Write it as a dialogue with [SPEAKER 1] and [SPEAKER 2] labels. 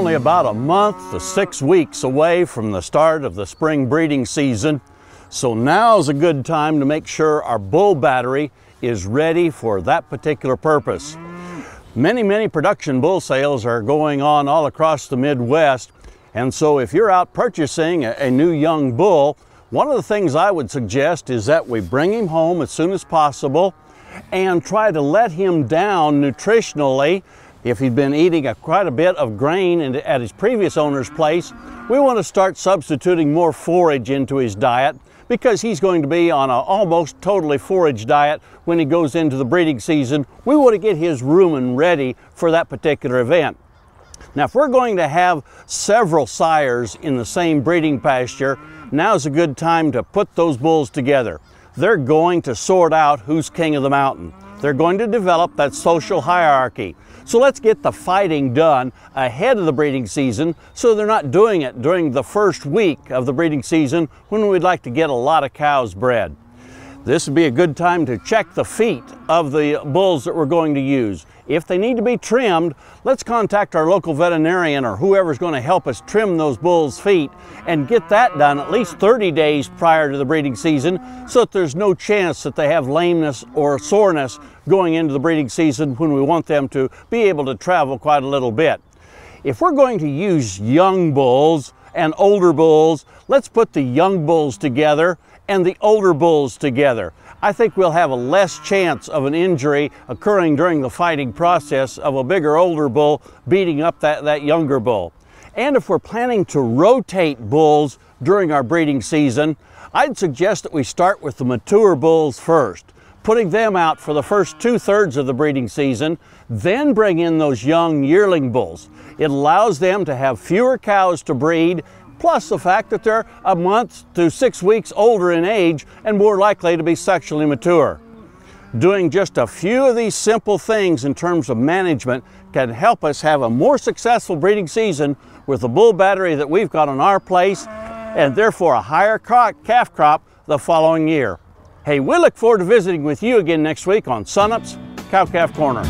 [SPEAKER 1] only about a month to 6 weeks away from the start of the spring breeding season, so now's a good time to make sure our bull battery is ready for that particular purpose. Many production bull sales are going on all across the Midwest, and so if you're out purchasing a new young bull, one of the things I would suggest is that we bring him home as soon as possible and try to let him down nutritionally. If he'd been eating quite a bit of grain at his previous owner's place, we want to start substituting more forage into his diet, because he's going to be on an almost totally forage diet when he goes into the breeding season. We want to get his rumen ready for that particular event. Now, if we're going to have several sires in the same breeding pasture, now's a good time to put those bulls together. They're going to sort out who's king of the mountain. They're going to develop that social hierarchy. So let's get the fighting done ahead of the breeding season so they're not doing it during the first week of the breeding season when we'd like to get a lot of cows bred. This would be a good time to check the feet of the bulls that we're going to use. If they need to be trimmed, let's contact our local veterinarian or whoever's going to help us trim those bulls' feet and get that done at least 30 days prior to the breeding season so that there's no chance that they have lameness or soreness going into the breeding season when we want them to be able to travel quite a little bit. If we're going to use young bulls and older bulls, let's put the young bulls together and the older bulls together. I think we'll have a less chance of an injury occurring during the fighting process of a bigger older bull beating up that younger bull. And if we're planning to rotate bulls during our breeding season, I'd suggest that we start with the mature bulls first, putting them out for the first 2/3 of the breeding season, then bring in those young yearling bulls. It allows them to have fewer cows to breed, plus the fact that they're a month to 6 weeks older in age and more likely to be sexually mature. Doing just a few of these simple things in terms of management can help us have a more successful breeding season with the bull battery that we've got on our place, and therefore a higher calf crop the following year. Hey, we look forward to visiting with you again next week on Sunup's Cow-Calf Corner.